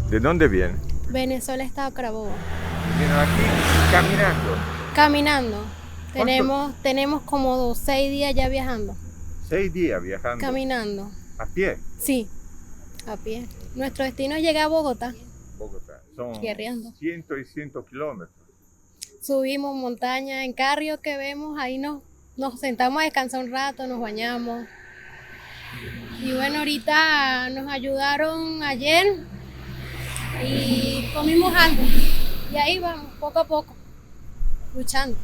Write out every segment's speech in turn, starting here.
¿De dónde viene? Venezuela, Estado Carabobo. Vino aquí caminando. Caminando. ¿Cuánto? Tenemos como 6 días ya viajando. 6 días viajando. Caminando. ¿A pie? Sí, a pie. Nuestro destino es llegar a Bogotá. Bogotá. Son Guerreando. 100 y 100 kilómetros. Subimos montaña en carrio que vemos, ahí nos sentamos a descansar un rato, nos bañamos. Y bueno, ahorita nos ayudaron ayer y comimos algo. Y ahí vamos, poco a poco, luchando.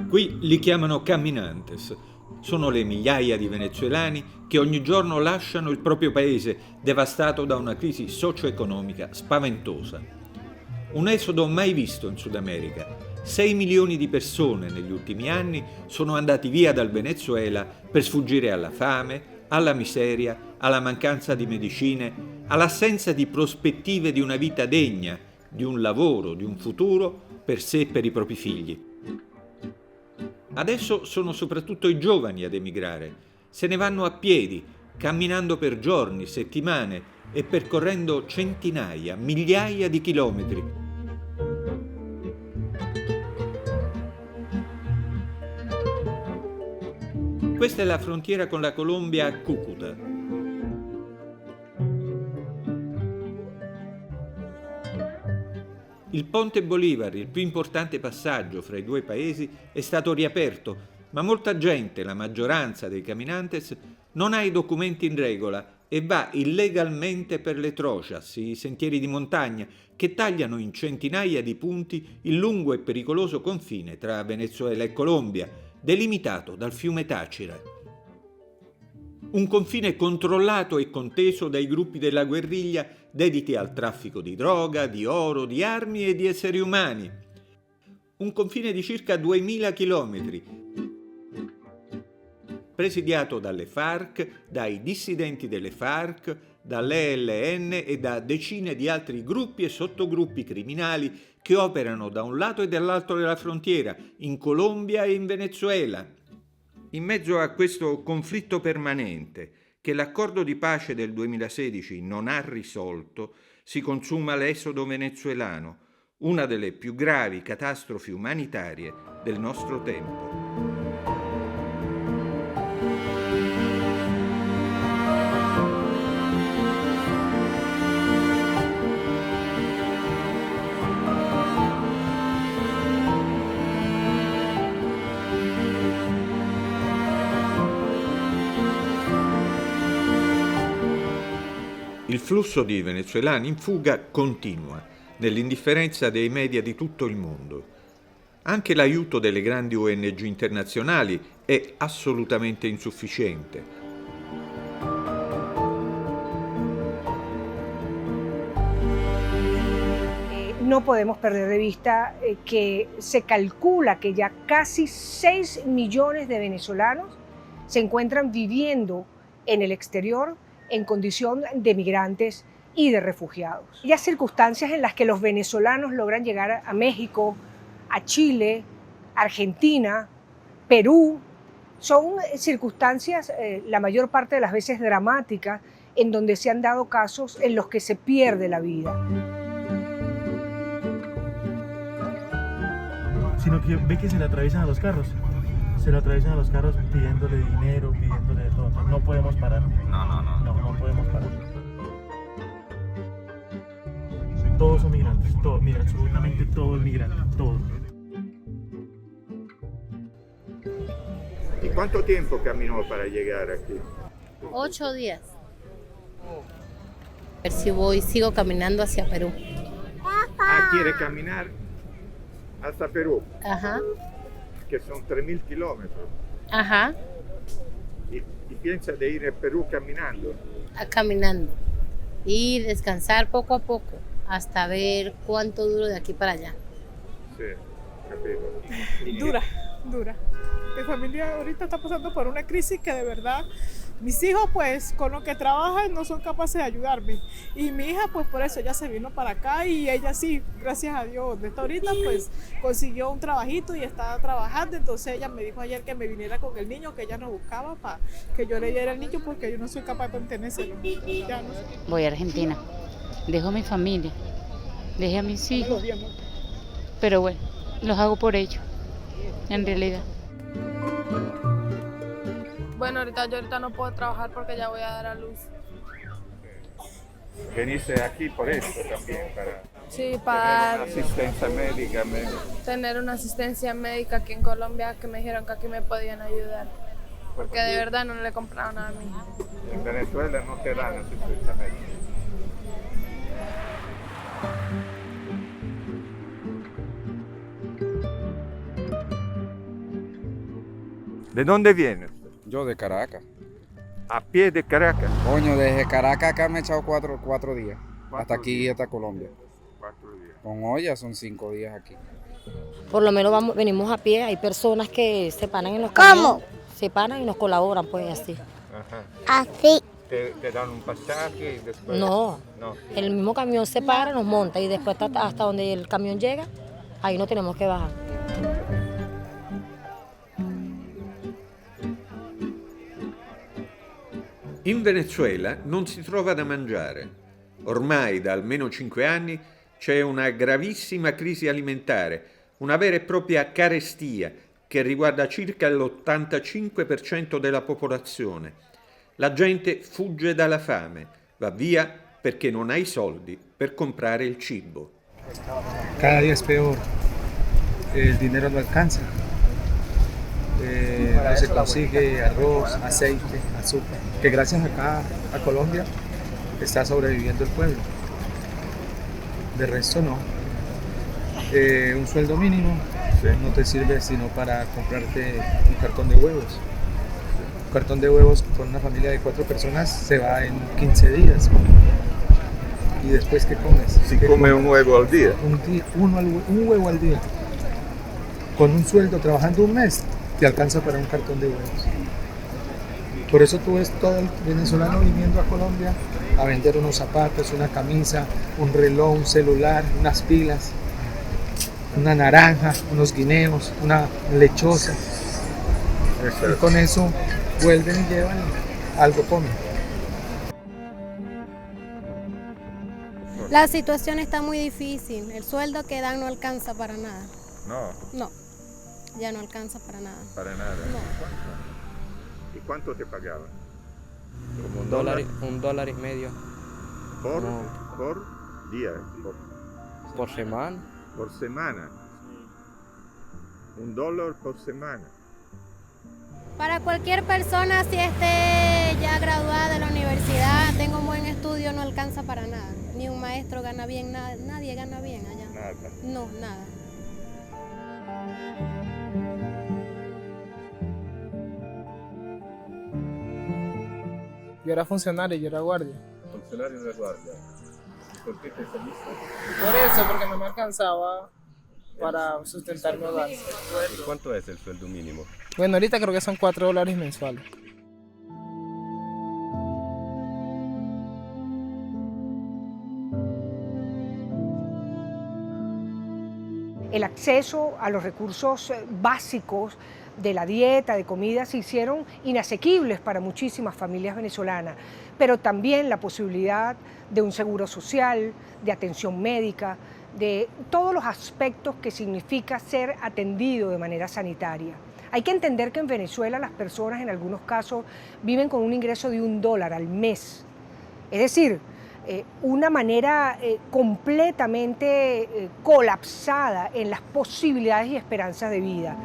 Qui li chiamano camminantes. Sono le migliaia di venezuelani che ogni giorno lasciano il proprio paese devastato da una crisi socio-economica spaventosa. Un esodo mai visto in Sud America. 6 milioni di persone negli ultimi anni sono andati via dal Venezuela per sfuggire alla fame, alla miseria, alla mancanza di medicine, all'assenza di prospettive di una vita degna, di un lavoro, di un futuro per sé e per i propri figli. Adesso sono soprattutto i giovani ad emigrare. Se ne vanno a piedi, camminando per giorni, settimane e percorrendo centinaia, migliaia di chilometri. Questa è la frontiera con la Colombia a Cúcuta. Il ponte Bolívar, il più importante passaggio fra i due paesi, è stato riaperto, ma molta gente, la maggioranza dei caminantes, non ha i documenti in regola e va illegalmente per le trochas, i sentieri di montagna, che tagliano in centinaia di punti il lungo e pericoloso confine tra Venezuela e Colombia, delimitato dal fiume Táchira. Un confine controllato e conteso dai gruppi della guerriglia dediti al traffico di droga, di oro, di armi e di esseri umani. Un confine di circa 2000 chilometri, presidiato dalle FARC, dai dissidenti delle FARC, dall'ELN e da decine di altri gruppi e sottogruppi criminali che operano da un lato e dall'altro della frontiera, in Colombia e in Venezuela. In mezzo a questo conflitto permanente che l'accordo di pace del 2016 non ha risolto, si consuma l'esodo venezuelano, una delle più gravi catastrofi umanitarie del nostro tempo. Il flusso di venezuelani in fuga continua, nell'indifferenza dei media di tutto il mondo. Anche l'aiuto delle grandi ONG internazionali è assolutamente insufficiente. No podemos perder de vista que se calcula que ya casi 6 millones de venezolanos se encuentran viviendo en el exterior en condición de migrantes y de refugiados. Hay circunstancias en las que los venezolanos logran llegar a México, a Chile, Argentina, Perú. Son circunstancias, la mayor parte de las veces dramáticas, en donde se han dado casos en los que se pierde la vida. Sino que ve que se le atraviesan a los carros. Se le atraviesan a los carros pidiéndole dinero, pidiéndole de todo. Entonces, no podemos parar. No podemos parar. Todos son migrantes, todos, mira, absolutamente todo es migrante, todo. ¿Y cuánto tiempo caminó para llegar aquí? 8 días. A ver si sigo caminando hacia Perú. Ah, quiere caminar hasta Perú, Ajá, que son 3000 kilómetros. ajá, Y piensa de ir a Perú caminando. caminando. Y descansar poco a poco hasta ver cuánto duro de aquí para allá. Sí, capito. Dura, dura. Mi familia ahorita está pasando por una crisis que de verdad mis hijos pues con lo que trabajan no son capaces de ayudarme. Y mi hija pues por eso ella se vino para acá y ella sí, gracias a Dios, desde ahorita pues consiguió un trabajito y está trabajando. Entonces ella me dijo ayer que me viniera con el niño, que ella nos buscaba para que yo le diera el niño porque yo no soy capaz de mantenérselo. Ya no sé. Voy a Argentina, dejo a mi familia, dejé a mis hijos, pero bueno, los hago por ellos, en realidad. Bueno, yo ahorita no puedo trabajar porque ya voy a dar a luz. Veniste aquí por eso también, para Sí, para tener una asistencia médica. tener una asistencia médica aquí en Colombia, que me dijeron que aquí me podían ayudar. Porque de verdad no le compraron nada a mi hija. En Venezuela no te dan asistencia médica. ¿De dónde vienes? Yo de Caracas. A pie de Caracas. Coño, desde Caracas acá me he echado cuatro días. Hasta aquí, días. hasta Colombia. 4 días. Con olla son 5 días aquí. Por lo menos venimos a pie, hay personas que se paran en los camiones, se paran y nos colaboran, pues así. Ajá. Así. ¿Te dan un pasaje y después? No, No. el mismo camión se para, nos monta y después hasta donde el camión llega, ahí no tenemos que bajar. In Venezuela non si trova da mangiare. Ormai da almeno 5 anni c'è una gravissima crisi alimentare, una vera e propria carestia che riguarda circa l'85% della popolazione. La gente fugge dalla fame, va via perché non ha i soldi per comprare il cibo. Cada día es peor, el dinero no alcanza, no se consigue arroz, aceite, azúcar, que gracias acá a Colombia está sobreviviendo el pueblo, de resto no. Un sueldo mínimo no te sirve sino para comprarte un cartón de huevos. Un cartón de huevos con una familia de 4 personas se va en 15 días. ¿Y después qué comes? Si come un huevo al día. Un huevo al día. Con un sueldo trabajando un mes, te alcanza para un cartón de huevos. Por eso tú ves todo el venezolano viniendo a Colombia a vender unos zapatos, una camisa, un reloj, un celular, unas pilas, una naranja, unos guineos, una lechosa. Y con eso vuelven y llevan algo comen. La situación está muy difícil, el sueldo que dan no alcanza para nada. No, No, ya no alcanza para nada. para nada. No. ¿Y cuánto te pagaban? Como $1.50 por, No. por día, por semana. por semana. $1 por semana. Para cualquier persona, si esté ya graduada de la universidad, tenga un buen estudio, no alcanza para nada. Ni un maestro gana bien, nadie gana bien allá. Nada. No, nada. Yo era funcionario, yo era guardia. Funcionario de guardia. ¿Por qué te saliste? Por eso, porque no me alcanzaba para sustentar mi hogar. ¿Y cuánto es el sueldo mínimo? Bueno, ahorita creo que son $4 mensuales. El acceso a los recursos básicos de la dieta, de comida, se hicieron inasequibles para muchísimas familias venezolanas, pero también la posibilidad de un seguro social, de atención médica, de todos los aspectos que significa ser atendido de manera sanitaria. Hay que entender que en Venezuela las personas en algunos casos viven con un ingreso de $1 al mes. Es decir, una manera completamente colapsada en las possibilità e speranze di vita.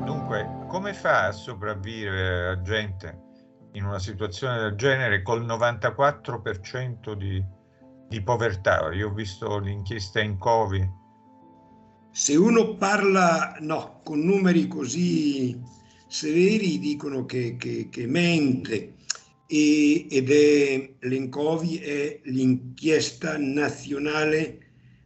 Dunque, come fa a sopravvivere la gente in una situazione del genere col 94% di povertà? Io ho visto l'inchiesta in Covi. Se uno parla con numeri così severi dicono che mente, ed è l'Incovi è l'inchiesta nazionale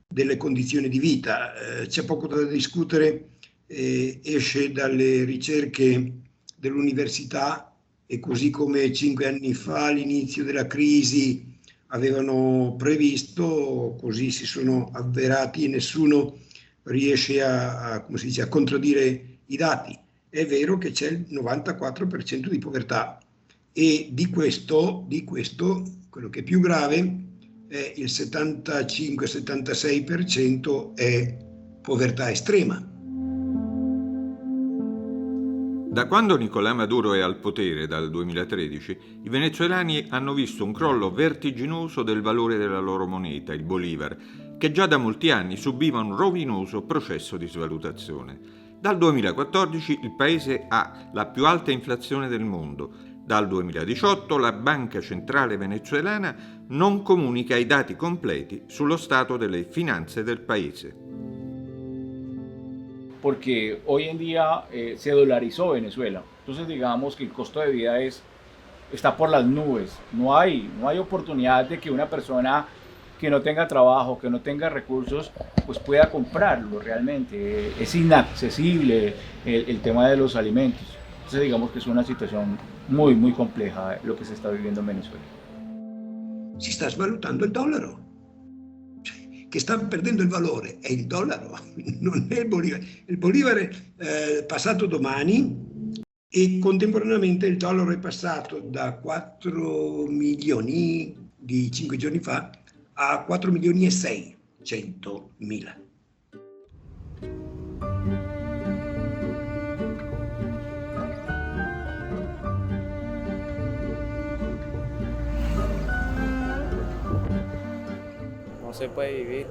delle condizioni di vita. C'è poco da discutere, esce dalle ricerche dell'università e così come 5 anni fa all'inizio della crisi avevano previsto, così si sono avverati e nessuno riesce come si dice, a contraddire i dati. È vero che c'è il 94% di povertà e di questo, quello che è più grave, è il 75-76% è povertà estrema. Da quando Nicolás Maduro è al potere, dal 2013, i venezuelani hanno visto un crollo vertiginoso del valore della loro moneta, il Bolívar, che già da molti anni subiva un rovinoso processo di svalutazione. Dal 2014 il paese ha la più alta inflazione del mondo. Dal 2018 la Banca Centrale Venezuelana non comunica i dati completi sullo stato delle finanze del paese. Porque hoy en día se dolarizó Venezuela. Entonces digamos que el costo de vida está por las nubes. No hay oportunidad de que una persona que no tenga trabajo, que no tenga recursos, pues pueda comprarlo realmente. Es inaccesible el tema de los alimentos. Entonces digamos que es una situación muy, muy compleja lo que se está viviendo en Venezuela. Si sta svalutando il dollaro. Che sta perdendo il valore è il dollaro, non è il Bolívar. Il Bolívar è passato domani e contemporaneamente il dollaro è passato da 4 milioni di 5 giorni fa a 4 milioni e 600 mila. No se puede vivir,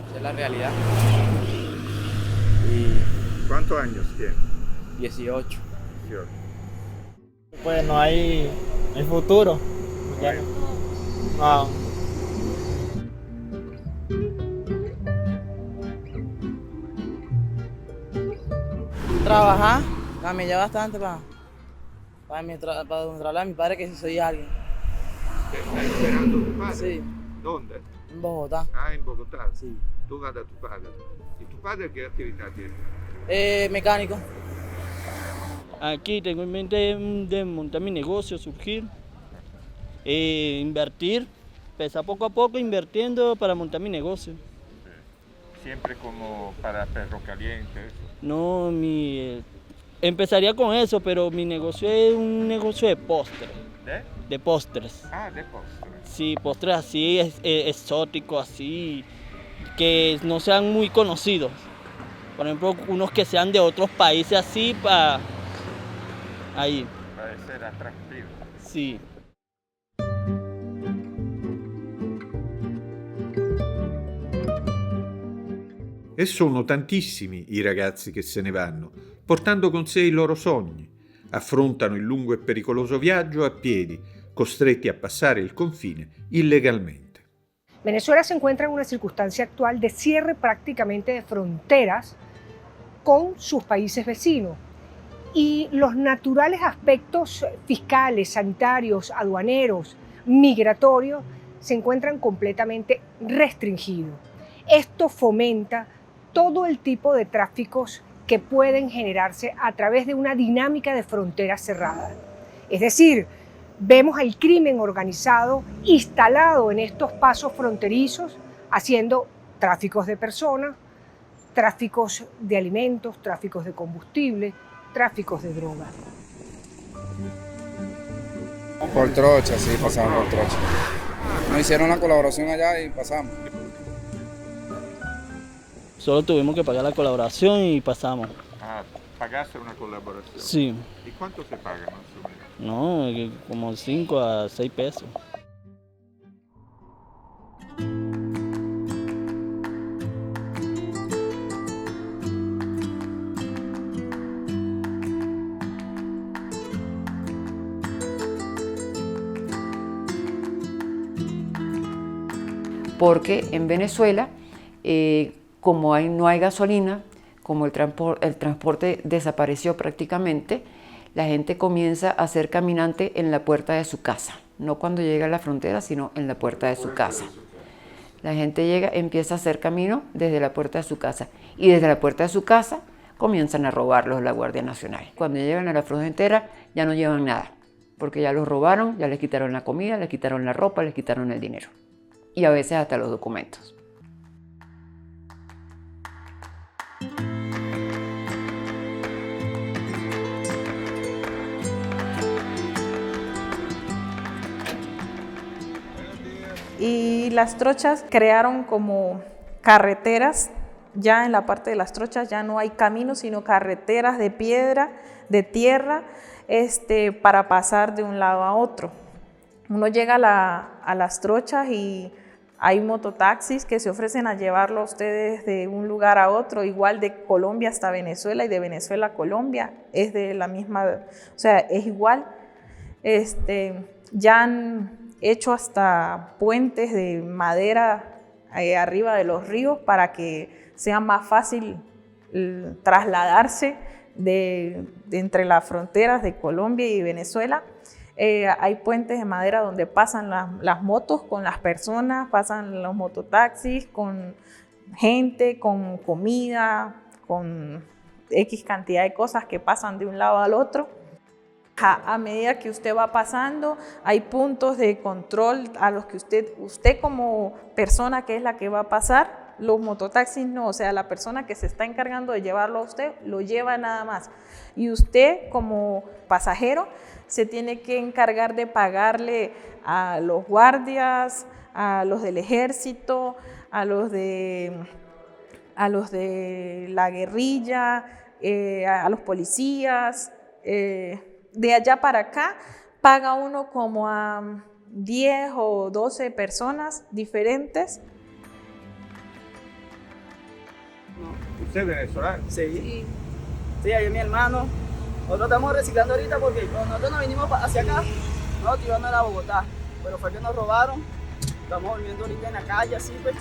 esa es la realidad. ¿Cuántos años tiene? 18. Pues no hay futuro. Ya no. Trabajar, camellé bastante para demostrarle a mi padre que sí soy alguien. ¿Estás esperando a tu padre? Sí. ¿Dónde? En Bogotá. Ah, en Bogotá. Sí. Tú vas a tu padre. ¿Y tu padre qué actividad tiene? Mecánico. Aquí tengo en mente de montar mi negocio, surgir, invertir, empezar poco a poco invirtiendo para montar mi negocio. Siempre como para perro caliente. No, empezaría con eso, pero mi negocio es un negocio de postres. De postres. Ah, de postres. Sí, postres así, exóticos, así, que no sean muy conocidos. Por ejemplo, unos que sean de otros países así para ser atractivo. Sì. E sono tantissimi i ragazzi che se ne vanno, portando con sé i loro sogni. Affrontano il lungo e pericoloso viaggio a piedi, costretti a passare il confine illegalmente. Venezuela se encuentra en una circunstancia actual de cierre prácticamente de fronteras con sus países vecinos. Y los naturales aspectos fiscales, sanitarios, aduaneros, migratorios se encuentran completamente restringidos. Esto fomenta todo el tipo de tráficos que pueden generarse a través de una dinámica de fronteras cerradas. Es decir, vemos al crimen organizado instalado en estos pasos fronterizos, haciendo tráficos de personas, tráficos de alimentos, tráficos de combustible, tráficos de drogas. Por trocha, sí, pasamos por trocha. Nos hicieron una colaboración allá y pasamos. Solo tuvimos que pagar la colaboración y pasamos. Ah, ¿pagaste una colaboración? Sí. ¿Y cuánto se paga más o menos? No, como 5 a 6 pesos. Porque en Venezuela, como no hay gasolina, como el transporte desapareció prácticamente, la gente comienza a ser caminante en la puerta de su casa, no cuando llega a la frontera, sino en la puerta de su casa. La gente llega, empieza a hacer camino desde la puerta de su casa y desde la puerta de su casa comienzan a robarlos la Guardia Nacional. Cuando llegan a la frontera ya no llevan nada, porque ya los robaron, ya les quitaron la comida, les quitaron la ropa, les quitaron el dinero y a veces hasta los documentos. Y las trochas crearon como carreteras, ya en la parte de las trochas ya no hay caminos, sino carreteras de piedra, de tierra, para pasar de un lado a otro. Uno llega a las trochas y hay mototaxis que se ofrecen a llevarlo a ustedes de un lugar a otro, igual de Colombia hasta Venezuela y de Venezuela a Colombia, es de la misma, o sea, es igual. Ya han hecho hasta puentes de madera arriba de los ríos para que sea más fácil trasladarse de entre las fronteras de Colombia y Venezuela. Hay puentes de madera donde pasan las motos con las personas, pasan los mototaxis con gente, con comida, con X cantidad de cosas que pasan de un lado al otro. A medida que usted va pasando, hay puntos de control a los que usted como persona que es la que va a pasar, los mototaxis no, o sea, la persona que se está encargando de llevarlo a usted, lo lleva nada más. Y usted como pasajero se tiene que encargar de pagarle a los guardias, a los del ejército, a los de la guerrilla, a los policías. De allá para acá paga uno como a 10 o 12 personas diferentes. ¿Usted es venezolano? Sí. Sí, ahí es mi hermano. Nosotros estamos reciclando ahorita porque cuando nosotros nos vinimos hacia acá, nosotros íbamos a Bogotá, pero fue que nos robaron. Estamos volviendo ahorita en la calle, así pues.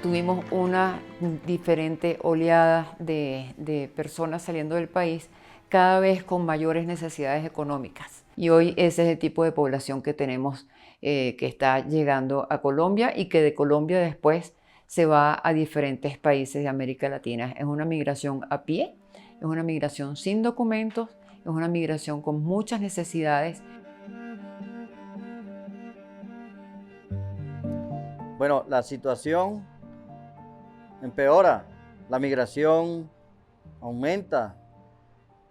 Tuvimos una diferente oleada de personas saliendo del país, cada vez con mayores necesidades económicas. Y hoy ese es el tipo de población que tenemos que está llegando a Colombia y que de Colombia después se va a diferentes países de América Latina. Es una migración a pie, es una migración sin documentos, es una migración con muchas necesidades. Bueno, la situación empeora, la migración aumenta.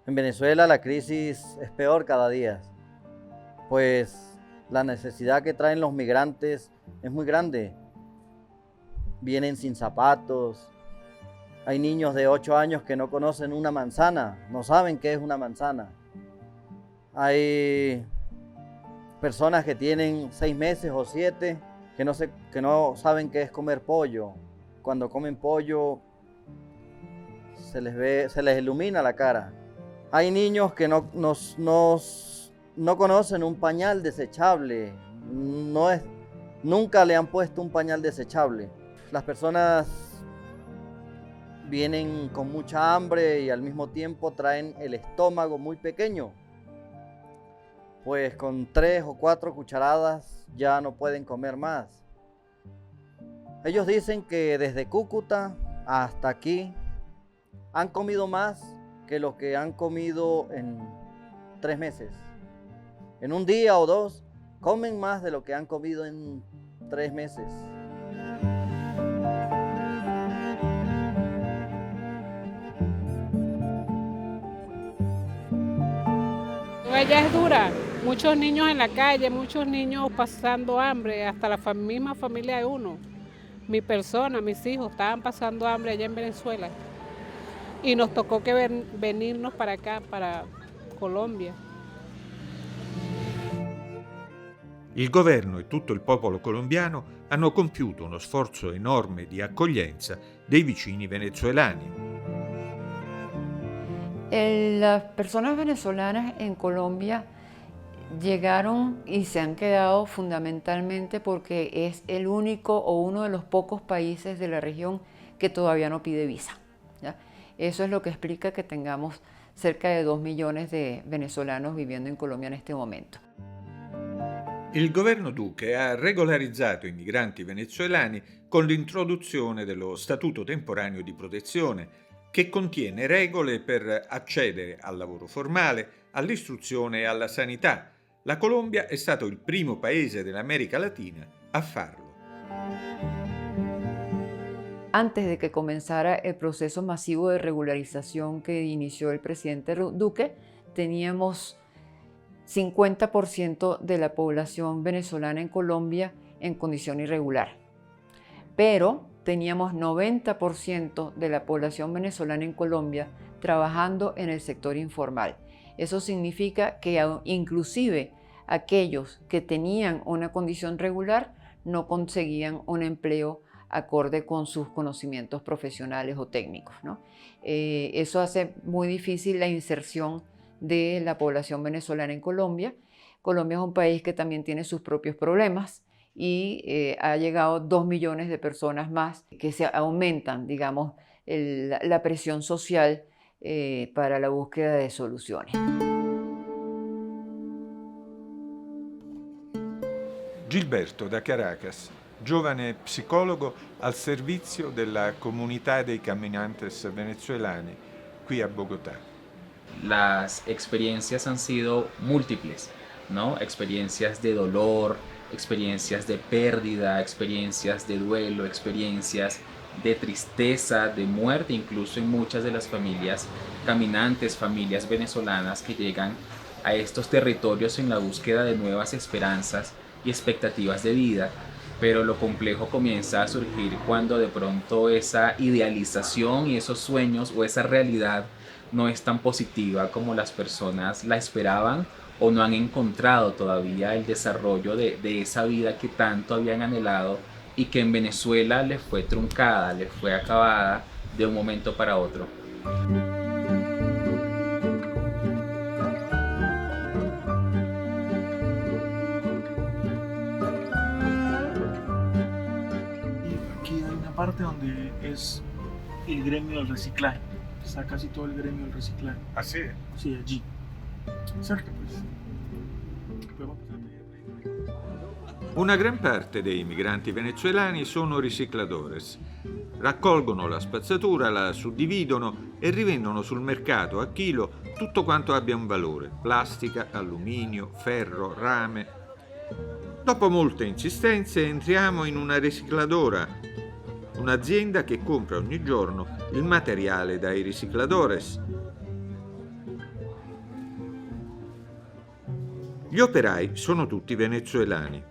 En Venezuela la crisis es peor cada día, pues la necesidad que traen los migrantes es muy grande. Vienen sin zapatos, hay niños de 8 años que no conocen una manzana, no saben qué es una manzana. Hay personas que tienen 6 meses o 7 que no saben qué es comer pollo. Cuando comen pollo se les ilumina la cara. Hay niños que no conocen un pañal desechable, nunca le han puesto un pañal desechable. Las personas vienen con mucha hambre y al mismo tiempo traen el estómago muy pequeño, pues con 3 o 4 cucharadas ya no pueden comer más. Ellos dicen que desde Cúcuta hasta aquí han comido más que lo que han comido en 3 meses. En un día o 2 comen más de lo que han comido en 3 meses. Ella es dura, muchos niños en la calle, muchos niños pasando hambre, hasta la misma familia de uno. Mi persona, mis hijos estaban pasando hambre allá en Venezuela y nos tocó que venirnos para acá, para Colombia. Il governo e tutto il popolo colombiano hanno compiuto uno sforzo enorme di accoglienza dei vicini venezuelani. Las personas venezolanas en Colombia llegaron y se han quedado fundamentalmente porque es el único o uno de los pocos países de la región que todavía no pide visa, ¿ya? Eso es lo que explica que tengamos cerca de 2 millones de venezolanos viviendo en Colombia en este momento. Il governo Duque ha regolarizzato i migranti venezuelani con l'introduzione dello Statuto temporaneo di protezione, che contiene regole per accedere al lavoro formale, all'istruzione e alla sanità. La Colombia è stato il primo paese dell'America Latina a farlo. Antes de que comenzara el proceso masivo de regularización que inició el presidente Duque, teníamos 50% de la población venezolana en Colombia en condición irregular, pero teníamos 90% de la población venezolana en Colombia trabajando en el sector informal. Eso significa que inclusive aquellos que tenían una condición regular no conseguían un empleo acorde con sus conocimientos profesionales o técnicos, ¿no? Eso hace muy difícil la inserción de la población venezolana en Colombia. Colombia es un país que también tiene sus propios problemas y ha llegado 2 millones de personas más que se aumentan, digamos, la presión social para la búsqueda de soluciones. Gilberto da Caracas, giovane psicologo al servizio della comunità dei caminantes venezuelani qui a Bogotá. Las experiencias han sido múltiples, ¿no? Experiencias de dolor, experiencias de pérdida, experiencias de duelo, experiencias de tristeza, de muerte, incluso en muchas de las familias caminantes, familias venezolanas que llegan a estos territorios en la búsqueda de nuevas esperanzas y expectativas de vida. Pero lo complejo comienza a surgir cuando de pronto esa idealización y esos sueños o esa realidad no es tan positiva como las personas la esperaban o no han encontrado todavía el desarrollo de esa vida que tanto habían anhelado y que en Venezuela les fue truncada, les fue acabada de un momento para otro. Aquí hay una parte donde es el gremio del reciclaje. Está casi todo el gremio del reciclaje. ¿Ah, sí? Sí, allí. Cerca, pues. Una gran parte dei migranti venezuelani sono ricicladores. Raccolgono la spazzatura, la suddividono e rivendono sul mercato a chilo tutto quanto abbia un valore: plastica, alluminio, ferro, rame. Dopo molte insistenze entriamo in una ricicladora, un'azienda che compra ogni giorno il materiale dai ricicladores. Gli operai sono tutti venezuelani.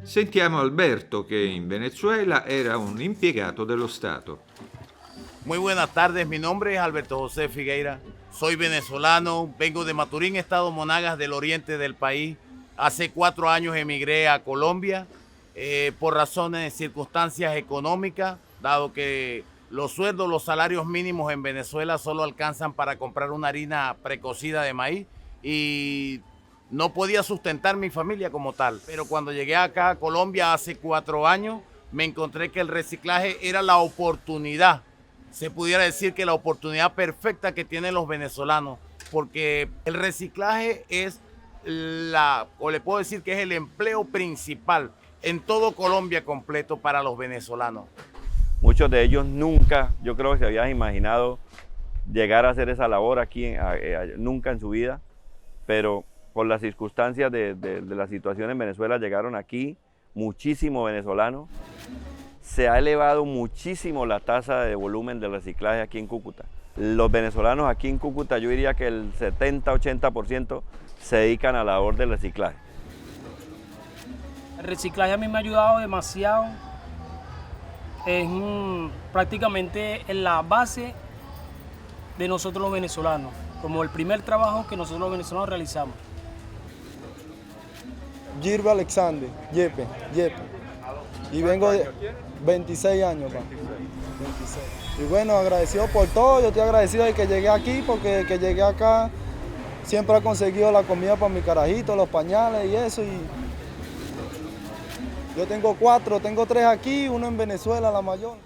Sentiamo Alberto, que en Venezuela era un impiegato dello Stato. Muy buenas tardes, mi nombre es Alberto José Figueira, soy venezolano, vengo de Maturín, estado Monagas, del oriente del país. Hace 4 años emigré a Colombia por razones, circunstancias económicas, dado que los sueldos, los salarios mínimos en Venezuela solo alcanzan para comprar una harina precocida de maíz y no podía sustentar mi familia como tal. Pero cuando llegué acá a Colombia hace 4 años, me encontré que el reciclaje era la oportunidad, se pudiera decir que la oportunidad perfecta que tienen los venezolanos, porque el reciclaje es o le puedo decir que es el empleo principal en todo Colombia completo para los venezolanos. Muchos de ellos nunca, yo creo que se habían imaginado llegar a hacer esa labor aquí, nunca en su vida, pero por las circunstancias de la situación en Venezuela llegaron aquí muchísimos venezolanos. Se ha elevado muchísimo la tasa de volumen de reciclaje aquí en Cúcuta. Los venezolanos aquí en Cúcuta, yo diría que el 70-80% se dedican a la labor del reciclaje. El reciclaje a mí me ha ayudado demasiado. Es prácticamente en la base de nosotros los venezolanos, como el primer trabajo que nosotros los venezolanos realizamos. Girva Alexander, Yepe. Y vengo de 26 años, pa. 26. Y bueno, agradecido por todo, yo estoy agradecido de que llegué aquí, porque que llegué acá siempre he conseguido la comida para mi carajito, los pañales y eso. Y yo tengo 4, tengo 3 aquí, uno en Venezuela, la mayor.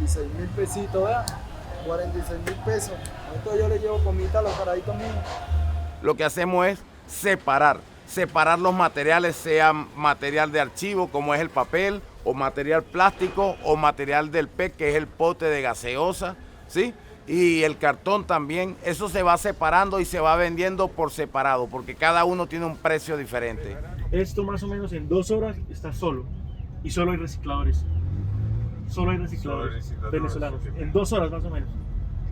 46.000 pesitos, ¿verdad? 46.000 pesos. Esto yo le llevo comida a los caraditos míos. Lo que hacemos es separar los materiales, sea material de archivo como es el papel, o material plástico, o material del PET, que es el pote de gaseosa, ¿sí? Y el cartón también. Eso se va separando y se va vendiendo por separado, porque cada uno tiene un precio diferente. Esto más o menos en 2 horas está solo, y solo hay recicladores. Solo hay recicladores venezolanos. En 2 horas más o menos.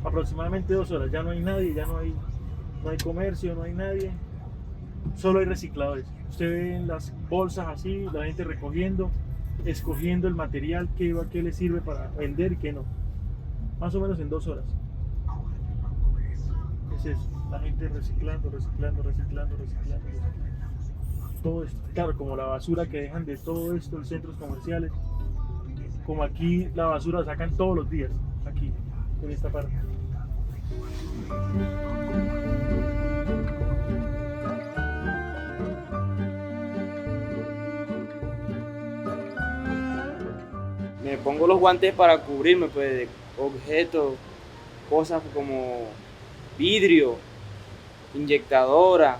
Aproximadamente 2 horas. Ya no hay nadie, ya no hay comercio, no hay nadie. Solo hay recicladores. Usted ve en las bolsas así, la gente recogiendo, escogiendo el material que le sirve para vender y que no. Más o menos en 2 horas. Es eso, la gente reciclando. Todo esto, claro, como la basura que dejan de todo esto en centros comerciales. Como aquí la basura la sacan todos los días, aquí, en esta parte. Me pongo los guantes para cubrirme pues, de objetos, cosas como vidrio, inyectadora,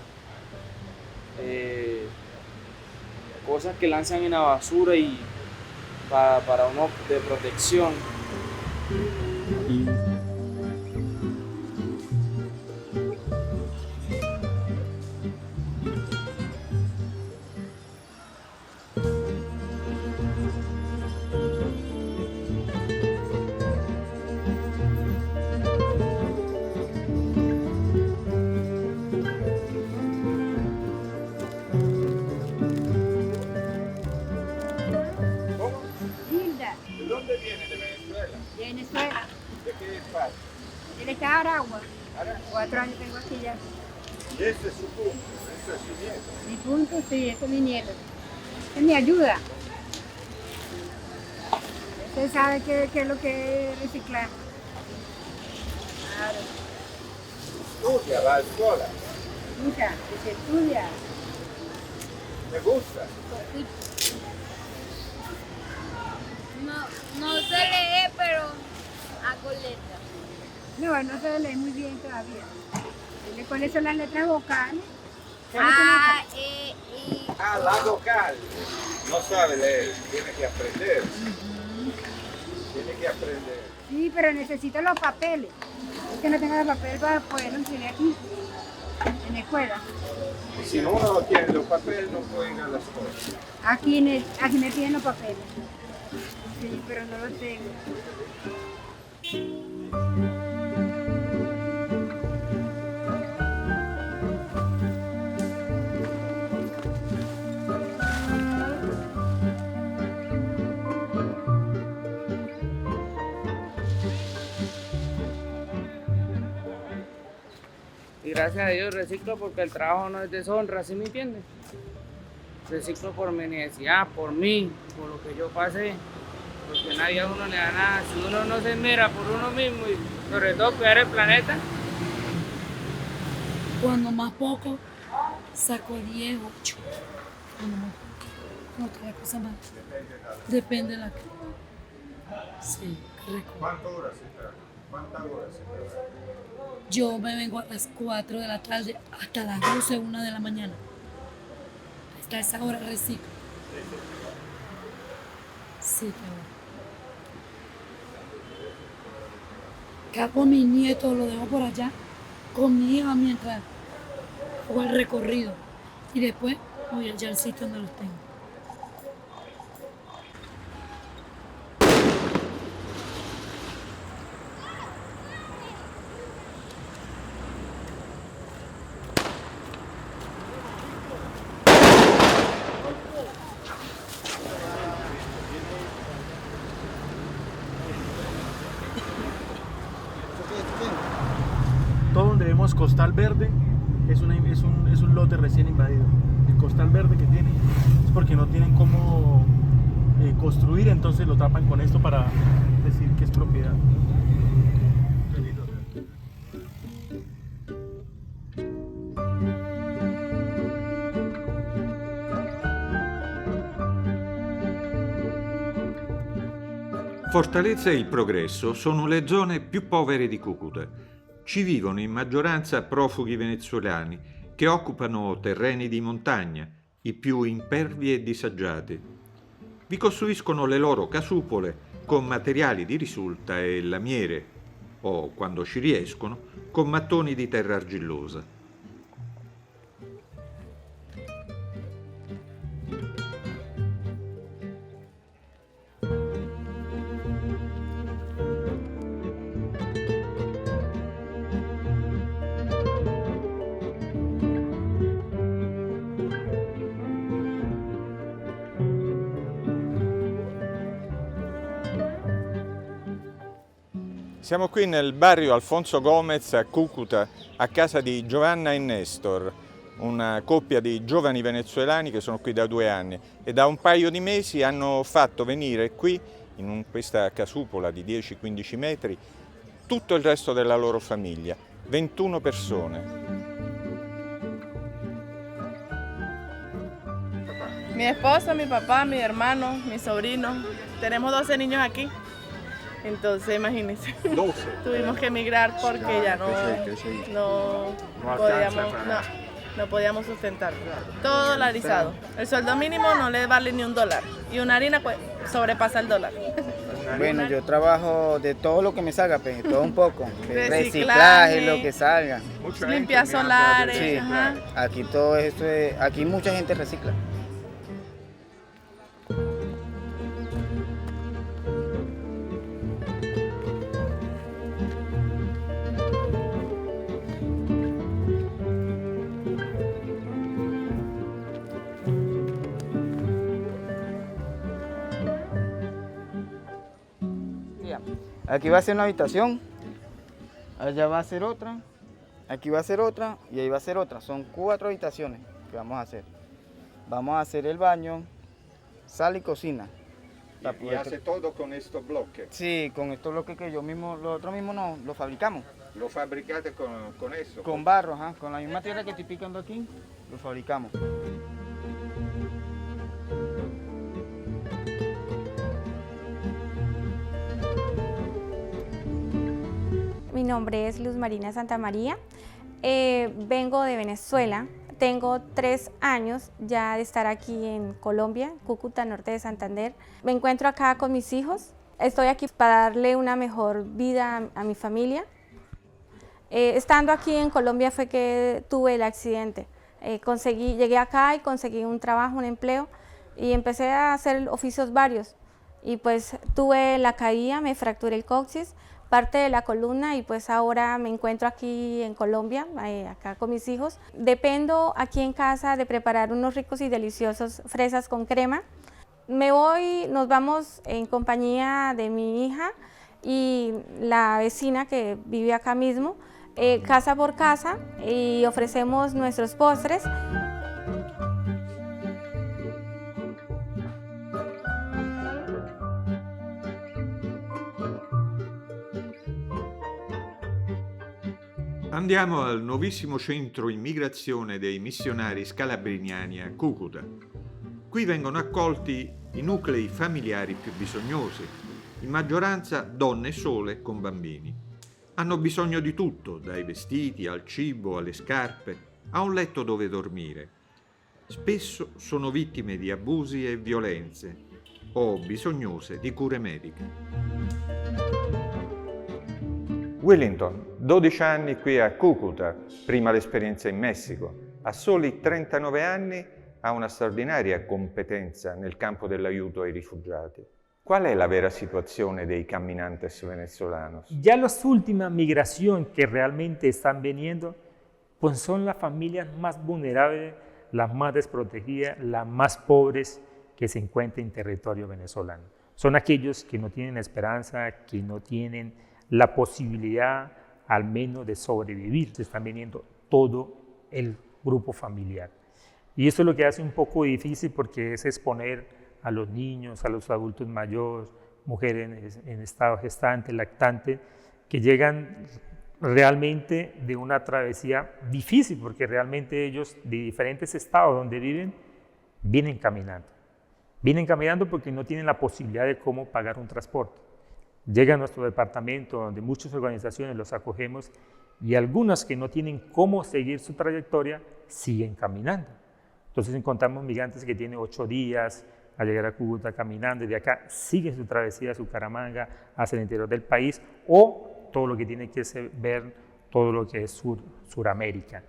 cosas que lanzan en la basura y para uno de protección. Venezuela. ¿De qué parte? Del estado de Aragua. 4 años tengo aquí ya. ¿Y ese es su punto? ¿Eso es su nieto? Mi punto, sí, ese es mi nieto. Es mi ayuda. Usted sabe qué es lo que es reciclar. Claro. Estudia, va a la escuela. Escucha, que se estudia. ¿Me gusta? No sé leer, pero hago letras. No se lee muy bien todavía. ¿Cuáles son las letras vocales? A, E, I. Ah, la vocal. No sabe leer, tiene que aprender. Tiene que aprender. Sí, pero necesito los papeles. Es que no tengo los papeles para poder enseñar aquí, en la escuela. Si no uno no tiene los papeles, no puede ir a la escuela. Aquí me piden los papeles. Sí, pero no los tengo. Y gracias a Dios reciclo porque el trabajo no es deshonra, ¿sí me entiendes? Reciclo por mi necesidad, por mí, por lo que yo pasé, porque nadie a uno le da nada. Si uno no se mira por uno mismo y sobre todo cuidar el planeta. Cuando más poco, saco 10, 8. Cuando más poco, otra cosa más. Depende de la que. Sí, correcto. ¿Cuántas horas? Yo me vengo a las 4 de la tarde hasta las 12, 1 de la mañana. Hasta esa hora reciclo. Sí, claro. Capo a mi nieto, lo dejo por allá con mi hija mientras hago el recorrido. Y después voy allá al sitio donde los tengo. Todo donde vemos Costal Verde es un lote recién invadido. El Costal Verde que tiene es porque no tienen cómo construir, entonces lo tapan con esto para decir que es propiedad. Fortaleza e il Progresso sono le zone più povere di Cucuta. Ci vivono in maggioranza profughi venezuelani che occupano terreni di montagna, i più impervi e disagiati. Vi costruiscono le loro casupole con materiali di risulta e lamiere, o, quando ci riescono, con mattoni di terra argillosa. Siamo qui nel barrio Alfonso Gomez a Cucuta, a casa di Giovanna e Nestor, una coppia di giovani venezuelani che sono qui da 2 anni e da un paio di mesi hanno fatto venire qui, in questa casupola di 10-15 metri, tutto il resto della loro famiglia, 21 persone. Mi esposa, mi papá, mi hermano, mi sobrino. Tenemos 12 niños aquí. Entonces, imagínense. 12. Tuvimos que emigrar porque ya no podíamos sustentar. Todo dolarizado. El sueldo mínimo no le vale ni $1 y una harina pues, sobrepasa el $1. Bueno, yo trabajo de todo lo que me salga, pues, todo un poco. De reciclaje, lo que salga. Limpiar solares. Sí, ajá. Aquí todo esto aquí mucha gente recicla. Aquí va a ser una habitación, allá va a ser otra, aquí va a ser otra y ahí va a ser otra. Son 4 habitaciones que vamos a hacer. Vamos a hacer el baño, sala y cocina. ¿Y hace todo con estos bloques? Sí, con estos bloques que nosotros mismos no lo fabricamos. ¿Lo fabricaste con eso? Con barro, ajá, con la misma tierra que estoy picando aquí, lo fabricamos. Mi nombre es Luz Marina Santamaría, vengo de Venezuela, tengo 3 años ya de estar aquí en Colombia, Cúcuta, norte de Santander. Me encuentro acá con mis hijos, estoy aquí para darle una mejor vida a mi familia. Estando aquí en Colombia fue que tuve el accidente, llegué acá y conseguí un trabajo, un empleo y empecé a hacer oficios varios y pues tuve la caída, me fracturé el coxis, parte de la columna y pues ahora me encuentro aquí en Colombia, acá con mis hijos. Dependo aquí en casa de preparar unos ricos y deliciosos fresas con crema. Nos vamos en compañía de mi hija y la vecina que vive acá mismo, casa por casa, y ofrecemos nuestros postres. Andiamo al nuovissimo centro immigrazione dei missionari scalabriniani a Cucuta. Qui vengono accolti i nuclei familiari più bisognosi, in maggioranza donne sole con bambini. Hanno bisogno di tutto, dai vestiti al cibo, alle scarpe, a un letto dove dormire. Spesso sono vittime di abusi e violenze o bisognose di cure mediche. Wellington, 12 anni qui a Cucuta, prima l'esperienza in Messico. A soli 39 anni ha una straordinaria competenza nel campo dell'aiuto ai rifugiati. ¿Cuál es la vera situación de caminantes venezolanos? Ya las últimas migraciones que realmente están viniendo, pues son las familias más vulnerables, las más desprotegidas, las más pobres que se encuentran en territorio venezolano. Son aquellos que no tienen esperanza, que no tienen la posibilidad al menos de sobrevivir. Se están viniendo todo el grupo familiar. Y eso es lo que hace un poco difícil porque es exponer a los niños, a los adultos mayores, mujeres en estado gestante, lactante, que llegan realmente de una travesía difícil, porque realmente ellos de diferentes estados donde viven, vienen caminando. Vienen caminando porque no tienen la posibilidad de cómo pagar un transporte. Llega a nuestro departamento donde muchas organizaciones los acogemos y algunas que no tienen cómo seguir su trayectoria siguen caminando. Entonces encontramos migrantes que tienen 8 días a llegar a Cúcuta caminando y de acá siguen su travesía a Bucaramanga, hacia el interior del país o todo lo que tiene que ver todo lo que es Suramérica.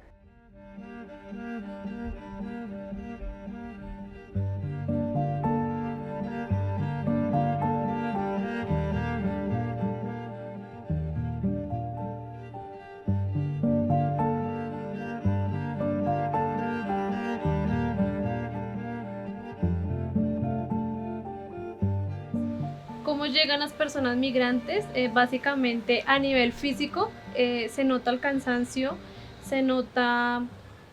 ¿Cómo llegan las personas migrantes? Básicamente a nivel físico se nota el cansancio, se nota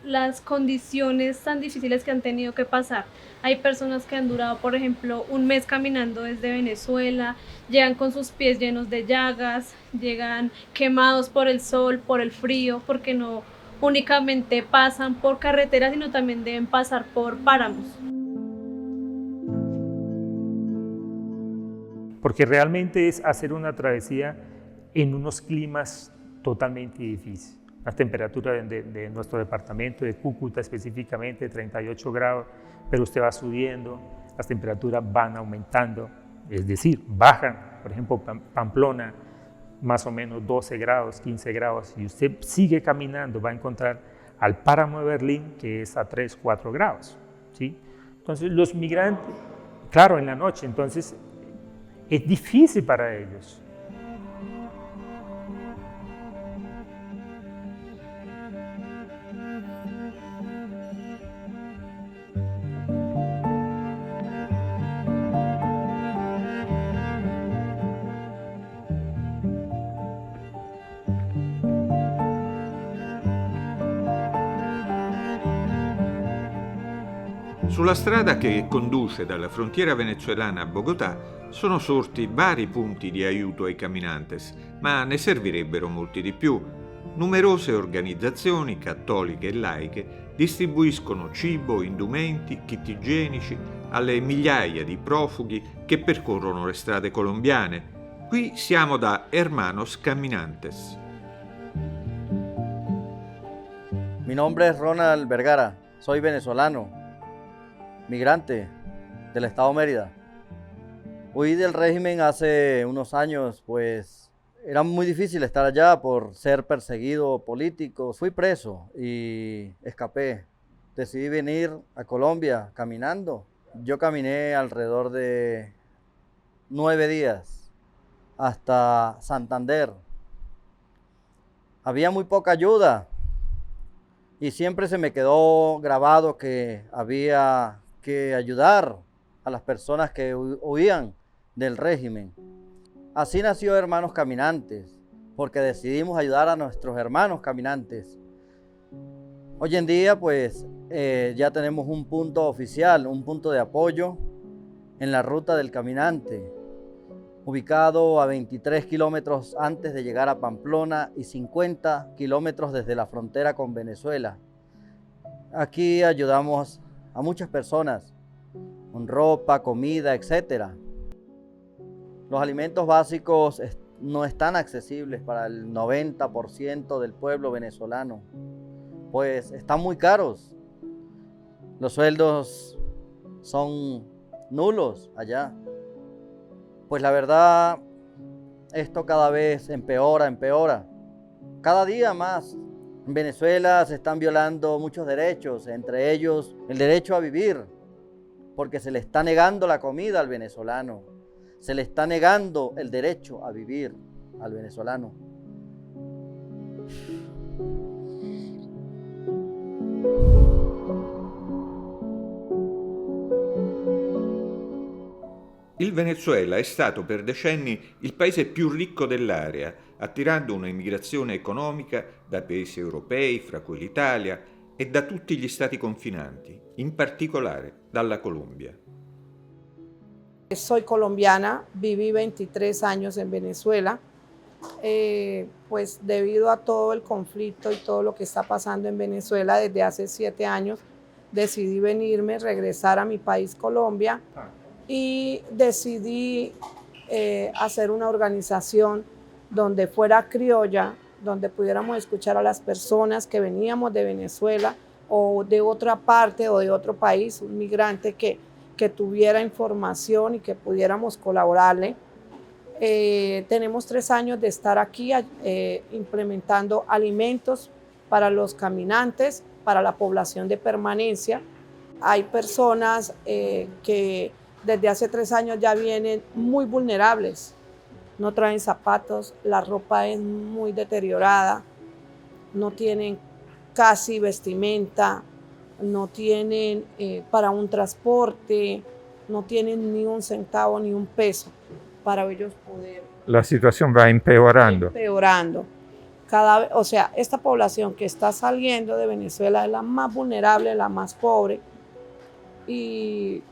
las condiciones tan difíciles que han tenido que pasar. Hay personas que han durado, por ejemplo, un mes caminando desde Venezuela, llegan con sus pies llenos de llagas, llegan quemados por el sol, por el frío, porque no únicamente pasan por carreteras, sino también deben pasar por páramos. Porque realmente es hacer una travesía en unos climas totalmente difíciles. Las temperaturas de nuestro departamento, de Cúcuta específicamente, 38 grados, pero usted va subiendo, las temperaturas van aumentando, es decir, bajan. Por ejemplo, Pamplona, más o menos 12 grados, 15 grados, y usted sigue caminando, va a encontrar al páramo de Berlín, que es a 3, 4 grados. ¿Sí? Entonces, los migrantes, claro, en la noche, entonces es difícil para ellos. Sulla strada che conduce dalla frontiera venezuelana a Bogotà sono sorti vari punti di aiuto ai caminantes, ma ne servirebbero molti di più. Numerose organizzazioni cattoliche e laiche distribuiscono cibo, indumenti, kit igienici alle migliaia di profughi che percorrono le strade colombiane. Qui siamo da Hermanos Caminantes. Mi nombre es Ronald Vergara, soy venezolano, migrante del estado Mérida. Huí del régimen hace unos años, pues era muy difícil estar allá por ser perseguido político. Fui preso y escapé. Decidí venir a Colombia caminando. Yo caminé alrededor de 9 días hasta Santander. Había muy poca ayuda y siempre se me quedó grabado que había que ayudar a las personas que huían del régimen. Así nació Hermanos Caminantes, porque decidimos ayudar a nuestros hermanos caminantes. Hoy en día, pues, ya tenemos un punto oficial, un punto de apoyo en la ruta del caminante, ubicado a 23 kilómetros antes de llegar a Pamplona y 50 kilómetros desde la frontera con Venezuela. Aquí ayudamos a muchas personas con ropa, comida, etc. Los alimentos básicos no están accesibles para el 90% del pueblo venezolano, pues están muy caros. Los sueldos son nulos allá. Pues la verdad, esto cada vez empeora. Cada día más. En Venezuela se están violando muchos derechos, entre ellos el derecho a vivir, porque se le está negando la comida al venezolano, se le está negando el derecho a vivir al venezolano. Il Venezuela è stato per decenni il paese più ricco dell'area, attirando un'immigrazione economica da paesi europei, fra cui l'Italia, e da tutti gli stati confinanti, in particolare dalla Colombia. Soy colombiana, viví 23 años en Venezuela, pues debido a todo el conflicto y todo lo que está pasando en Venezuela desde hace 7 años, decidí venirme, regresar a mi país Colombia y decidí hacer una organización donde fuera criolla, donde pudiéramos escuchar a las personas que veníamos de Venezuela o de otra parte o de otro país, un migrante que tuviera información y que pudiéramos colaborarle. Tenemos 3 años de estar aquí implementando alimentos para los caminantes, para la población de permanencia. Hay personas que desde hace 3 años ya vienen muy vulnerables, no traen zapatos, la ropa es muy deteriorada, no tienen casi vestimenta, no tienen para un transporte, no tienen ni un centavo ni un peso para ellos poder. La situación va empeorando. Cada vez, o sea, esta población que está saliendo de Venezuela es la más vulnerable, la más pobre y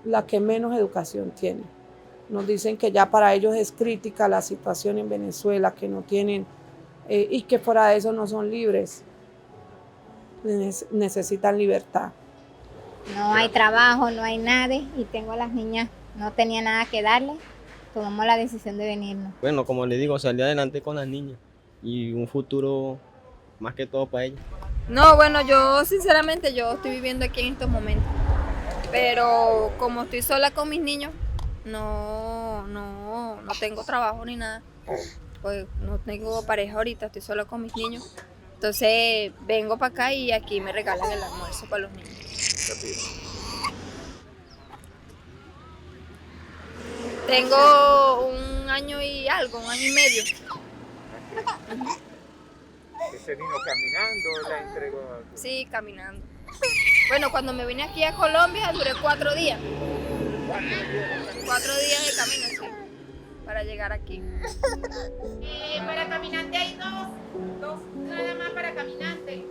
la que menos educación tiene. Nos dicen que ya para ellos es crítica la situación en Venezuela, que no tienen y que fuera de eso no son libres. Necesitan libertad. No hay trabajo, no hay nada y tengo a las niñas, no tenía nada que darle, tomamos la decisión de venirnos. Bueno, como les digo, salir adelante con las niñas y un futuro más que todo para ellas. No, bueno, yo sinceramente yo estoy viviendo aquí en estos momentos, pero como estoy sola con mis niños, no tengo trabajo ni nada, pues no tengo pareja ahorita, estoy sola con mis niños. Entonces vengo para acá y aquí me regalan el almuerzo para los niños. Tengo 1 año y algo, 1 año y medio. ¿Se vino caminando? ¿La entregó? Sí, caminando. Bueno, cuando me vine aquí a Colombia duré 4 días. 4 días de camino, sí, para llegar aquí. Para caminante hay dos nada más para caminante.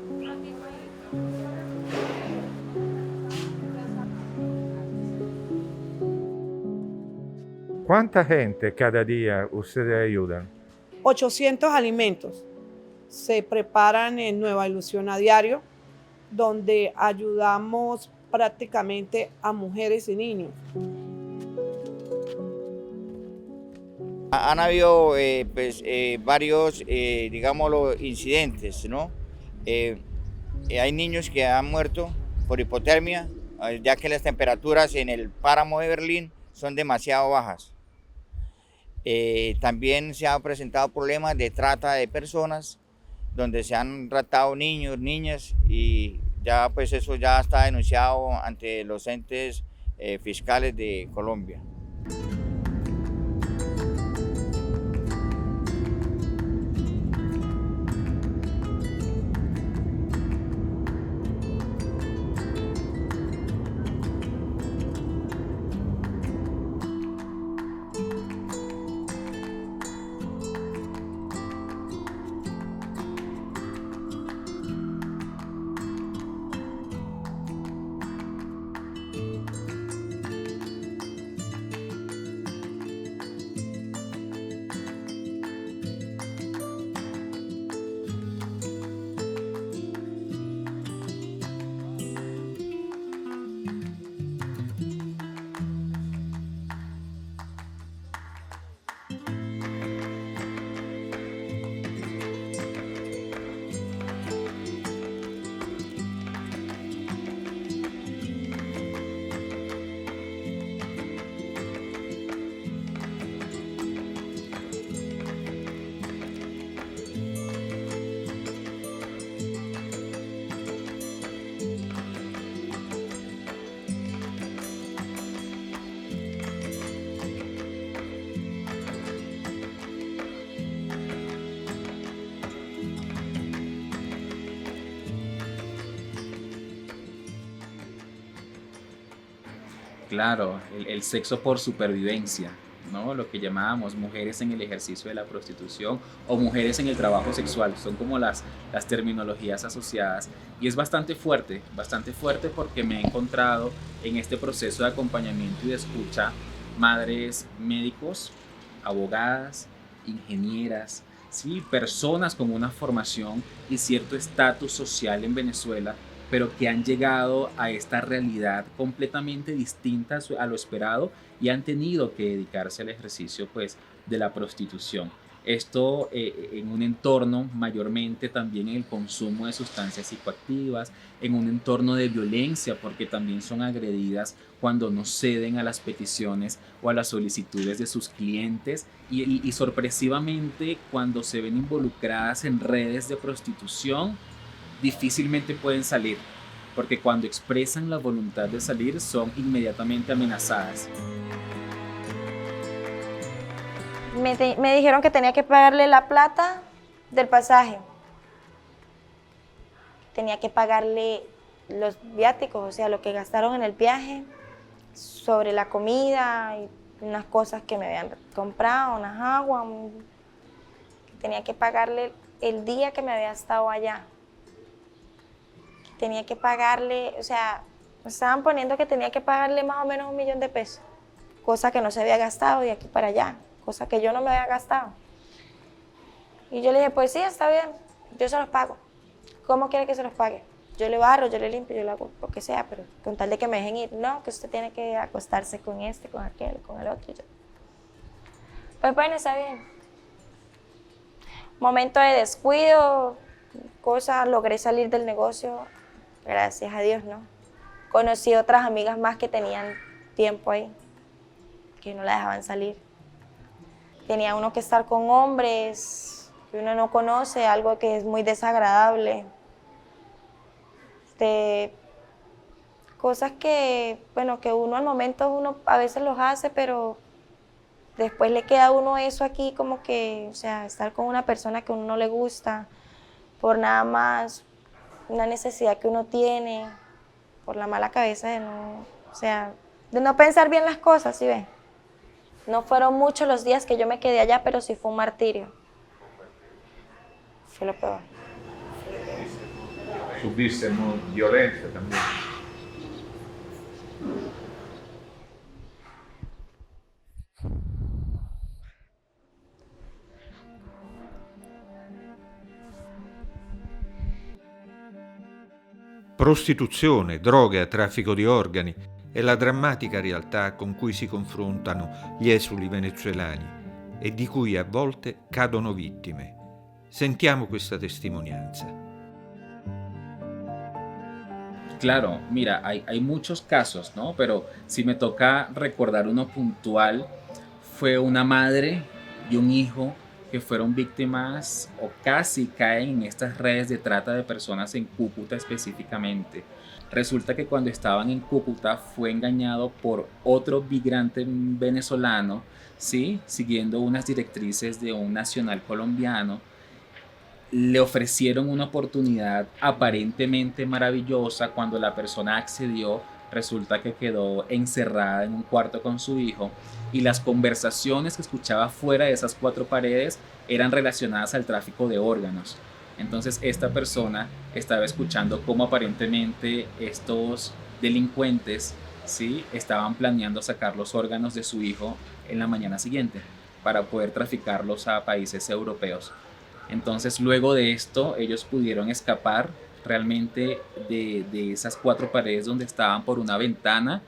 ¿Cuánta gente cada día ustedes ayudan? 800 alimentos se preparan en Nueva Ilusión a diario, donde ayudamos prácticamente a mujeres y niños. Han habido varios, digámoslo, incidentes, ¿no? Hay niños que han muerto por hipotermia, ya que las temperaturas en el páramo de Berlín son demasiado bajas. También se han presentado problemas de trata de personas, donde se han raptado niños, niñas, y ya pues eso ya está denunciado ante los entes fiscales de Colombia. Claro, el sexo por supervivencia, ¿no? Lo que llamábamos mujeres en el ejercicio de la prostitución o mujeres en el trabajo sexual, son como las terminologías asociadas. Y es bastante fuerte porque me he encontrado en este proceso de acompañamiento y de escucha madres médicos, abogadas, ingenieras, ¿sí? Personas con una formación y cierto estatus social en Venezuela, pero que han llegado a esta realidad completamente distinta a lo esperado y han tenido que dedicarse al ejercicio pues, de la prostitución. Esto en un entorno mayormente también en el consumo de sustancias psicoactivas, en un entorno de violencia, porque también son agredidas cuando no ceden a las peticiones o a las solicitudes de sus clientes y sorpresivamente cuando se ven involucradas en redes de prostitución, difícilmente pueden salir, porque cuando expresan la voluntad de salir son inmediatamente amenazadas. Me dijeron que tenía que pagarle la plata del pasaje. Tenía que pagarle los viáticos, o sea, lo que gastaron en el viaje, sobre la comida y unas cosas que me habían comprado, unas aguas. Tenía que pagarle el día que me había estado allá. Tenía que pagarle, o sea, me estaban poniendo que tenía que pagarle más o menos $1 millón, cosa que no se había gastado de aquí para allá. Cosa que yo no me había gastado. Y yo le dije, pues sí, está bien, yo se los pago. ¿Cómo quiere que se los pague? Yo le barro, yo le limpio, yo le hago lo que sea, pero con tal de que me dejen ir. No, que usted tiene que acostarse con este, con aquel, con el otro. Y yo, pues bueno, está bien. Momento de descuido, logré salir del negocio, gracias a Dios, ¿no? Conocí otras amigas más que tenían tiempo ahí, que no la dejaban salir. Tenía uno que estar con hombres que uno no conoce, algo que es muy desagradable. Cosas que, bueno, que uno al momento uno a veces los hace, pero después le queda a uno eso aquí como que, o sea, estar con una persona que a uno no le gusta, por nada más una necesidad que uno tiene, por la mala cabeza de no, o sea, de no pensar bien las cosas, ¿sí ves? No fueron muchos los días que yo me quedé allá, pero sí fue un martirio. Fue lo peor. Subiste violencia también. Prostituzione, droga, traffico di organi è la drammatica realtà con cui si confrontano gli esuli venezuelani e di cui a volte cadono vittime. Sentiamo questa testimonianza. Claro, mira, hay muchos casos, ¿no? Pero si me toca recordar uno puntual, fue una madre y un hijo que fueron víctimas o casi caen en estas redes de trata de personas en Cúcuta específicamente. Resulta que cuando estaban en Cúcuta fue engañado por otro migrante venezolano, ¿sí? Siguiendo unas directrices de un nacional colombiano. Le ofrecieron una oportunidad aparentemente maravillosa. Cuando la persona accedió, resulta que quedó encerrada en un cuarto con su hijo y las conversaciones que escuchaba fuera de esas 4 paredes eran relacionadas al tráfico de órganos. Entonces esta persona estaba escuchando cómo aparentemente estos delincuentes, ¿sí?, estaban planeando sacar los órganos de su hijo en la mañana siguiente para poder traficarlos a países europeos. Entonces luego de esto ellos pudieron escapar realmente de esas 4 paredes donde estaban por una ventana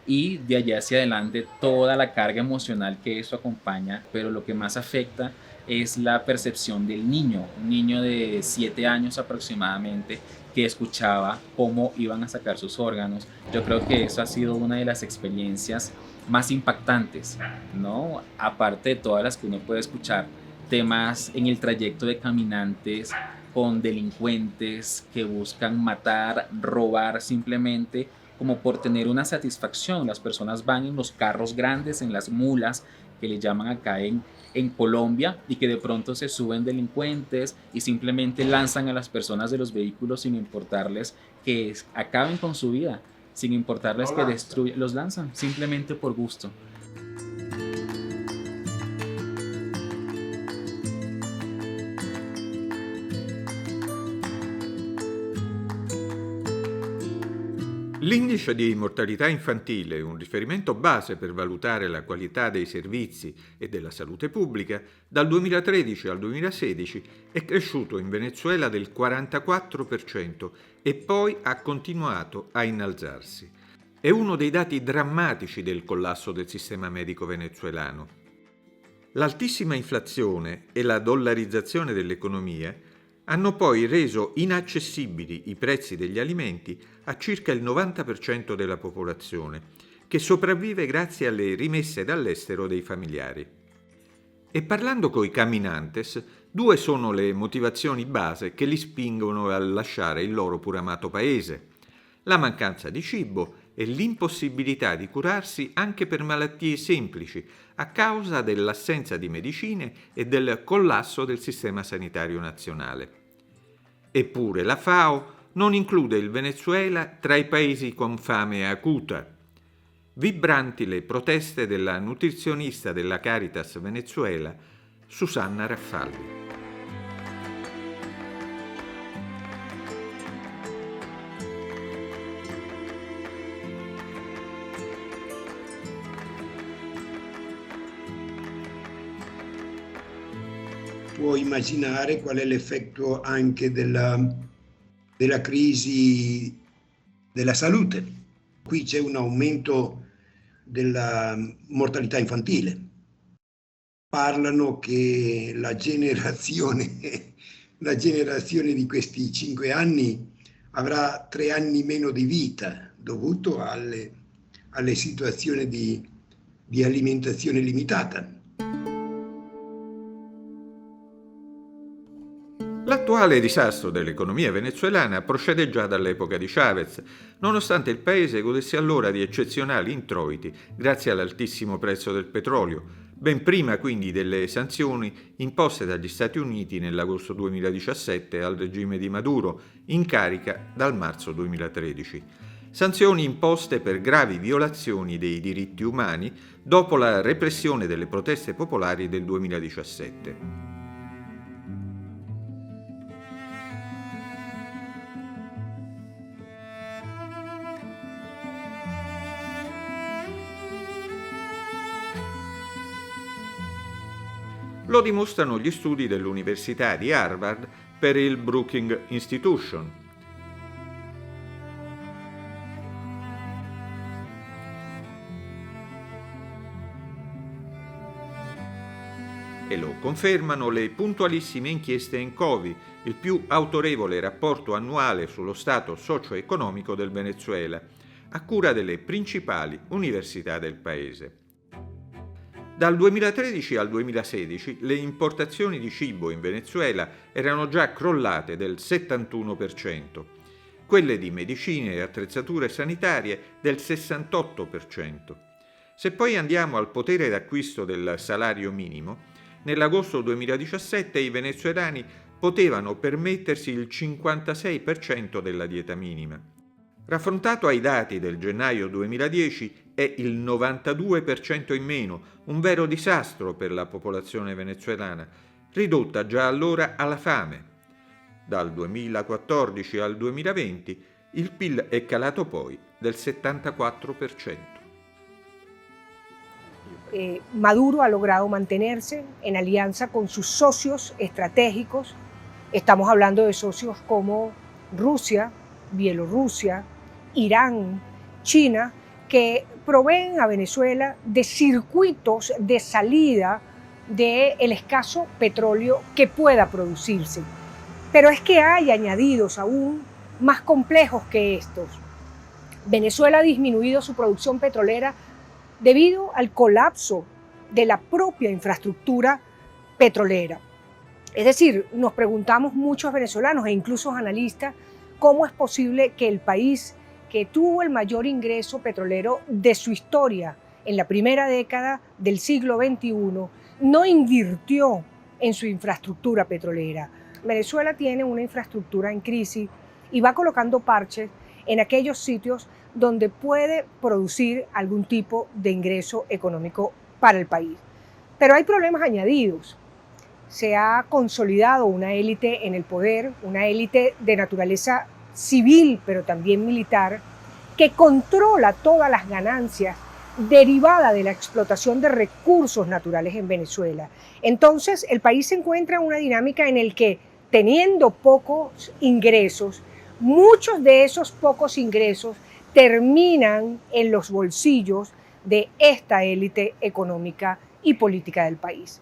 y de allá hacia adelante toda la carga emocional que eso acompaña, pero lo que más afecta es la percepción del niño, un niño de 7 años aproximadamente que escuchaba cómo iban a sacar sus órganos. Yo creo que eso ha sido una de las experiencias más impactantes, ¿no? Aparte de todas las que uno puede escuchar, temas en el trayecto de caminantes con delincuentes que buscan matar, robar simplemente como por tener una satisfacción. Las personas van en los carros grandes, en las mulas, que le llaman acá en Colombia, y que de pronto se suben delincuentes y simplemente lanzan a las personas de los vehículos sin importarles que acaben con su vida, sin importarles que destruyan, los lanzan simplemente por gusto. L'indice di mortalità infantile, un riferimento base per valutare la qualità dei servizi e della salute pubblica, dal 2013 al 2016 è cresciuto in Venezuela del 44% e poi ha continuato a innalzarsi. È uno dei dati drammatici del collasso del sistema medico venezuelano. L'altissima inflazione e la dollarizzazione dell'economia hanno poi reso inaccessibili i prezzi degli alimenti a circa il 90% della popolazione, che sopravvive grazie alle rimesse dall'estero dei familiari. E parlando coi caminantes, due sono le motivazioni base che li spingono a lasciare il loro pur amato paese: la mancanza di cibo e l'impossibilità di curarsi anche per malattie semplici a causa dell'assenza di medicine e del collasso del sistema sanitario nazionale. Eppure la FAO non include il Venezuela tra i paesi con fame acuta. Vibranti le proteste della nutrizionista della Caritas Venezuela, Susanna Raffalli. Può immaginare qual è l'effetto anche della crisi della salute. Qui c'è un aumento della mortalità infantile. Parlano che la generazione di questi 5 anni avrà 3 anni meno di vita dovuto alle situazioni di alimentazione limitata. L'attuale disastro dell'economia venezuelana procede già dall'epoca di Chavez, nonostante il paese godesse allora di eccezionali introiti grazie all'altissimo prezzo del petrolio, ben prima quindi delle sanzioni imposte dagli Stati Uniti nell'agosto 2017 al regime di Maduro, in carica dal marzo 2013. Sanzioni imposte per gravi violazioni dei diritti umani dopo la repressione delle proteste popolari del 2017. Lo dimostrano gli studi dell'Università di Harvard per il Brookings Institution. E lo confermano le puntualissime inchieste ENCOVI, il più autorevole rapporto annuale sullo stato socio-economico del Venezuela, a cura delle principali università del paese. Dal 2013 al 2016 le importazioni di cibo in Venezuela erano già crollate del 71%, quelle di medicine e attrezzature sanitarie del 68%. Se poi andiamo al potere d'acquisto del salario minimo, nell'agosto 2017 i venezuelani potevano permettersi il 56% della dieta minima. Raffrontato ai dati del gennaio 2010 è il 92% in meno, un vero disastro per la popolazione venezuelana, ridotta già allora alla fame. Dal 2014 al 2020 il PIL è calato poi del 74%. Maduro ha logrado mantenerse en alianza con sus socios estratégicos. Estamos hablando de socios como Rusia, Bielorrusia, Irán, China, que proveen a Venezuela de circuitos de salida del escaso petróleo que pueda producirse. Pero es que hay añadidos aún más complejos que estos. Venezuela ha disminuido su producción petrolera debido al colapso de la propia infraestructura petrolera. Es decir, nos preguntamos muchos venezolanos e incluso analistas cómo es posible que el país que tuvo el mayor ingreso petrolero de su historia en la primera década del siglo XXI no invirtió en su infraestructura petrolera. Venezuela tiene una infraestructura en crisis y va colocando parches en aquellos sitios donde puede producir algún tipo de ingreso económico para el país. Pero hay problemas añadidos. Se ha consolidado una élite en el poder, una élite de naturaleza civil, pero también militar, que controla todas las ganancias derivadas de la explotación de recursos naturales en Venezuela. Entonces, el país se encuentra en una dinámica en la que, teniendo pocos ingresos, muchos de esos pocos ingresos terminan en los bolsillos de esta élite economica y política del país.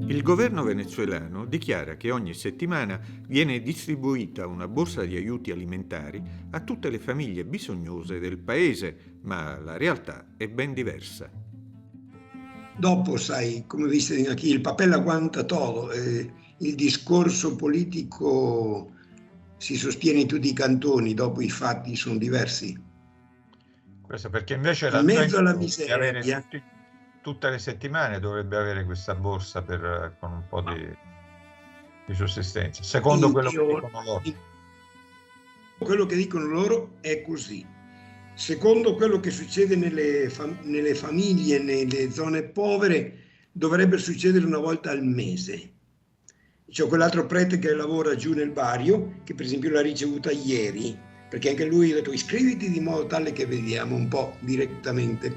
Il governo venezuelano dichiara che ogni settimana viene distribuita una borsa di aiuti alimentari a tutte le famiglie bisognose del paese, ma la realtà è ben diversa. Dopo, sai, come viste aquí, il papel aguanta todo. Il discorso politico si sostiene in tutti i cantoni, dopo i fatti sono diversi. Questo perché invece In mezzo alla miseria, tutte le settimane dovrebbe avere questa borsa con un po' di sussistenza, secondo quello che dicono loro. Quello che dicono loro è così. Secondo quello che succede nelle famiglie, nelle zone povere, dovrebbe succedere una volta al mese. C'è quell'altro prete che lavora giù nel barrio, che per esempio l'ha ricevuta ieri, perché anche lui ha detto iscriviti di modo tale che vediamo un po' direttamente.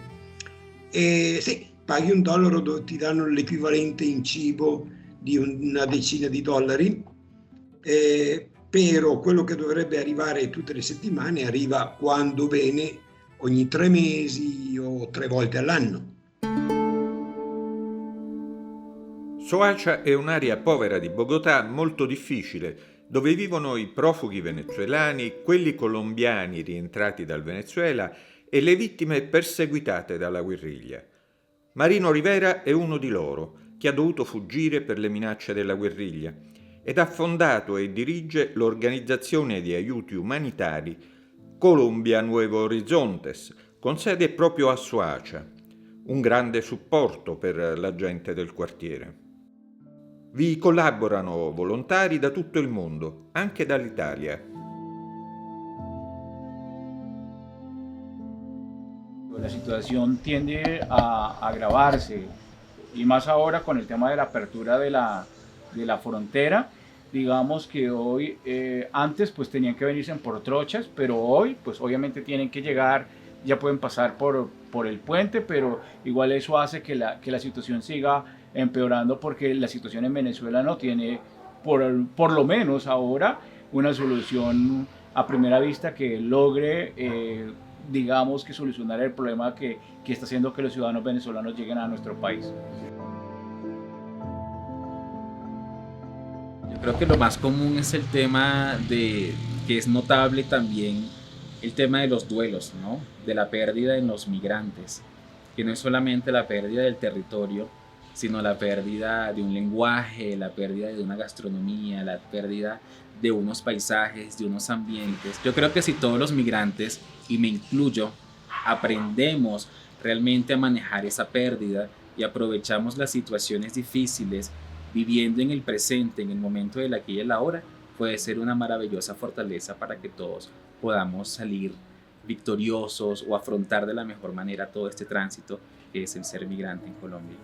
E sì, paghi $1 dove ti danno l'equivalente in cibo di una decina di dollari, però quello che dovrebbe arrivare tutte le settimane arriva quando bene ogni 3 mesi o 3 volte all'anno. Soacha è un'area povera di Bogotà molto difficile, dove vivono i profughi venezuelani, quelli colombiani rientrati dal Venezuela e le vittime perseguitate dalla guerriglia. Marino Rivera è uno di loro, che ha dovuto fuggire per le minacce della guerriglia ed ha fondato e dirige l'organizzazione di aiuti umanitari Colombia Nuevo Horizontes, con sede proprio a Soacha, un grande supporto per la gente del quartiere. Vi collaborano volontari da tutto il mondo, anche dall'Italia. La situación tiende a agravarse y más ahora con el tema de la apertura de la frontera. Digamos que hoy, antes pues tenían que venirse por trochas, pero hoy pues obviamente tienen que llegar, ya pueden pasar por el puente, pero igual eso hace que la situación siga empeorando porque la situación en Venezuela no tiene, por lo menos ahora, una solución a primera vista que logre, digamos, que solucionar el problema que está haciendo que los ciudadanos venezolanos lleguen a nuestro país. Yo creo que lo más común es el tema que es notable también, el tema de los duelos, ¿no? De la pérdida en los migrantes, que no es solamente la pérdida del territorio, sino la pérdida de un lenguaje, la pérdida de una gastronomía, la pérdida de unos paisajes, de unos ambientes. Yo creo que si todos los migrantes, y me incluyo, aprendemos realmente a manejar esa pérdida y aprovechamos las situaciones difíciles, viviendo en el presente, en el momento del aquí y el ahora, puede ser una maravillosa fortaleza para que todos podamos salir victoriosos o afrontar de la mejor manera todo este tránsito que es el ser migrante en Colombia.